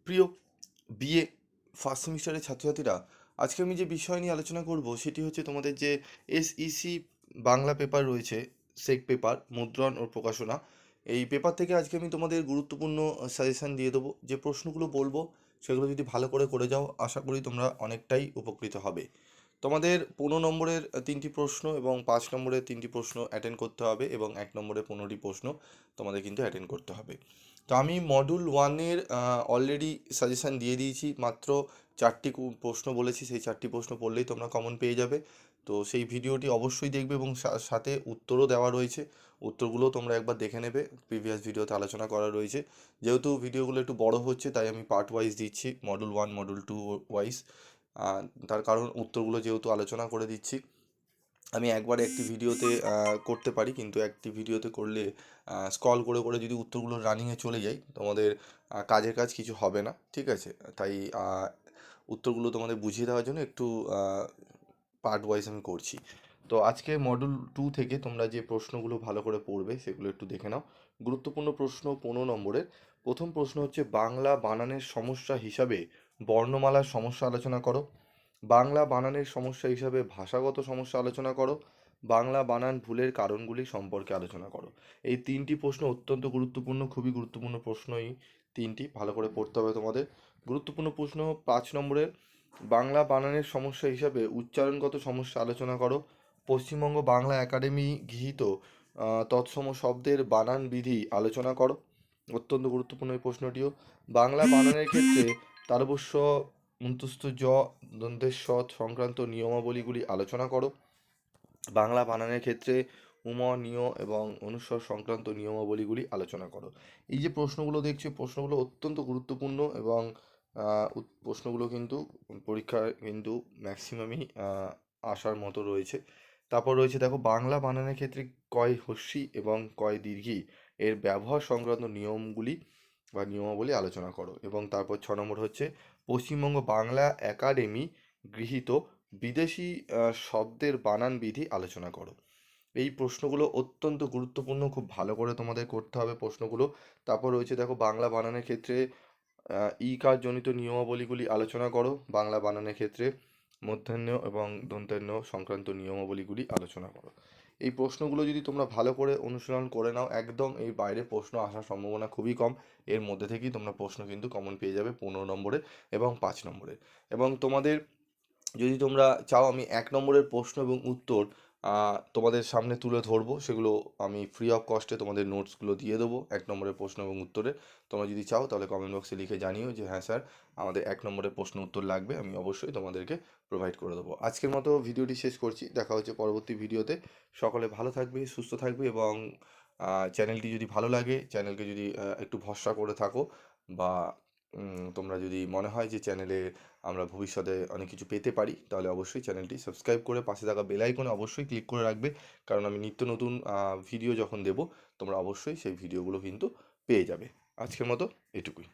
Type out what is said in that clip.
প্রিয় BA first সেমিস্টারের ছাত্রছাত্রীরা, আজকে আমি যে বিষয় নিয়ে আলোচনা করব সেটি হচ্ছে তোমাদের যে এসইসি বাংলা পেপার রয়েছে, সেক পেপার মুদ্রণ ও প্রকাশনা। এই পেপার থেকে আজকে আমি তোমাদের গুরুত্বপূর্ণ সাজেশন দিয়ে দেবো। যে প্রশ্নগুলো বলবো সেগুলো যদি ভালো করে করে যাও, আশা করি তোমরা অনেকটাই উপকৃত হবে। তোমাদের 15 নম্বরের 3টি প্রশ্ন এবং 5 নম্বরের 3টি প্রশ্ন অ্যাটেন্ড করতে হবে, এবং 1 নম্বরে 15টি প্রশ্ন তোমাদের কিন্তু অ্যাটেন্ড করতে হবে। তো আমি মডিউল ওয়ানের অলরেডি সাজেশান দিয়ে দিয়েছি। মাত্র 4টি প্রশ্ন বলেছি, সেই 4টি প্রশ্ন পড়লেই তোমরা কমন পেয়ে যাবে। তো সেই ভিডিওটি অবশ্যই দেখবে, এবং সাথে উত্তরও দেওয়া রয়েছে। উত্তরগুলো তোমরা একবার দেখে নেবে, প্রিভিয়াস ভিডিওতে আলোচনা করা রয়েছে। যেহেতু ভিডিওগুলো একটু বড় হচ্ছে, তাই আমি পার্ট ওয়াইজ দিচ্ছি, module one module two wise. তার কারণ উত্তরগুলো যেহেতু আলোচনা করে দিচ্ছি, আমি একবারে একটি ভিডিওতে করতে পারি, কিন্তু একটি ভিডিওতে করলে স্ক্রল করে করে যদি উত্তরগুলো রানিংয়ে চলে যায়, তোমাদের কাজের কাজ কিছু হবে না, ঠিক আছে? তাই উত্তরগুলো তোমাদের বুঝিয়ে দেওয়ার জন্য একটু পার্ট ওয়াইজ আমি করছি। তো আজকে মডিউল 2 থেকে তোমরা যে প্রশ্নগুলো ভালো করে পড়বে সেগুলো একটু দেখে নাও। গুরুত্বপূর্ণ প্রশ্ন 15 নম্বরের। প্রথম প্রশ্ন হচ্ছে, বাংলা বানানের সমস্যা হিসাবে বর্ণমালার সমস্যা আলোচনা করো। বাংলা বানানের সমস্যা হিসাবে ভাষাগত সমস্যা আলোচনা করো। বাংলা বানান ভুলের কারণগুলি সম্পর্কে আলোচনা করো। এই 3টি প্রশ্ন অত্যন্ত গুরুত্বপূর্ণ, খুবই গুরুত্বপূর্ণ প্রশ্নই 3টি, ভালো করে পড়তে হবে তোমাদের। গুরুত্বপূর্ণ প্রশ্ন 5 নম্বরের, বাংলা বানানের সমস্যা হিসাবে উচ্চারণগত সমস্যা আলোচনা করো। পশ্চিমবঙ্গ বাংলা একাডেমি গৃহীত তৎসম শব্দের বানান বিধি আলোচনা করো। অত্যন্ত গুরুত্বপূর্ণ এই প্রশ্নটিও। বাংলা বানানের ক্ষেত্রে তারবস্য মুন্তস্থ জ দন্তেশ সংক্রান্ত নিয়মাবলীগুলি আলোচনা করো। বাংলা বানানের ক্ষেত্রে নিয় এবং অনুস্বর সংক্রান্ত নিয়মাবলীগুলি আলোচনা করো। এই যে প্রশ্নগুলো দেখছো, প্রশ্নগুলো অত্যন্ত গুরুত্বপূর্ণ, এবং প্রশ্নগুলো কিন্তু পরীক্ষায় কিন্তু ম্যাক্সিমামই আসার মতো রয়েছে। তারপর রয়েছে দেখো, বাংলা বানানের ক্ষেত্রে কয় হস্যি এবং কয় দীর্ঘি এর ব্যবহার সংক্রান্ত নিয়মগুলি বা নিয়মাবলী আলোচনা করো। এবং তারপর 6 নম্বর হচ্ছে, পশ্চিমবঙ্গ বাংলা একাডেমি গৃহীত বিদেশি শব্দের বানান বিধি আলোচনা করো। এই প্রশ্নগুলো অত্যন্ত গুরুত্বপূর্ণ, খুব ভালো করে তোমাদের করতে হবে প্রশ্নগুলো। তারপর রয়েছে দেখো, বাংলা বানানের ক্ষেত্রে ইকার জনিত নিয়মাবলীগুলি আলোচনা করো। বাংলা বানানের ক্ষেত্রে মধ্যাহ্ন এবং দন্ত্যাহ্ন সংক্রান্ত নিয়মাবলীগুলি আলোচনা করো। এই প্রশ্নগুলো যদি তোমরা ভালো করে অনুশীলন করে নাও, একদম এই বাইরে প্রশ্ন আসার সম্ভাবনা খুবই কম। এর মধ্যে থেকেই তোমরা প্রশ্ন কিন্তু কমন পেয়ে যাবে 15 নম্বরে এবং 5 নম্বরে। এবং তোমাদের যদি তোমরা চাও, আমি 1 নম্বরের প্রশ্ন এবং উত্তর তোমাদের সামনে তুলে ধরবো, সেগুলো আমি ফ্রি অফ কস্টে তোমাদের নোটসগুলো দিয়ে দেবো 1 নম্বরের প্রশ্ন এবং উত্তরে। তোমরা যদি চাও তাহলে কমেন্ট বক্সে লিখে জানিও যে হ্যাঁ স্যার, আমাদের 1 নম্বরের প্রশ্ন উত্তর লাগবে, আমি অবশ্যই তোমাদেরকে প্রোভাইড করে দেবো। আজকের মতো ভিডিওটি শেষ করছি, দেখা হচ্ছে পরবর্তী ভিডিওতে। সকলে ভালো থাকবে, সুস্থ থাকবে, এবং চ্যানেলটি যদি ভালো লাগে, চ্যানেলকে যদি একটু ভরসা করে থাকো, বা তোমরা যদি মনে হয় যে চ্যানেলে আমরা ভবিষ্যতে অনেক কিছু পেতে পারি, তাহলে অবশ্যই চ্যানেলটি সাবস্ক্রাইব করে পাশে থাকা বেল আইকনে অবশ্যই ক্লিক করে রাখবে। কারণ আমি নিত্য নতুন ভিডিও যখন দেব, তোমরা অবশ্যই সেই ভিডিওগুলো কিন্তু পেয়ে যাবে। আজকের মতো এটুকুই।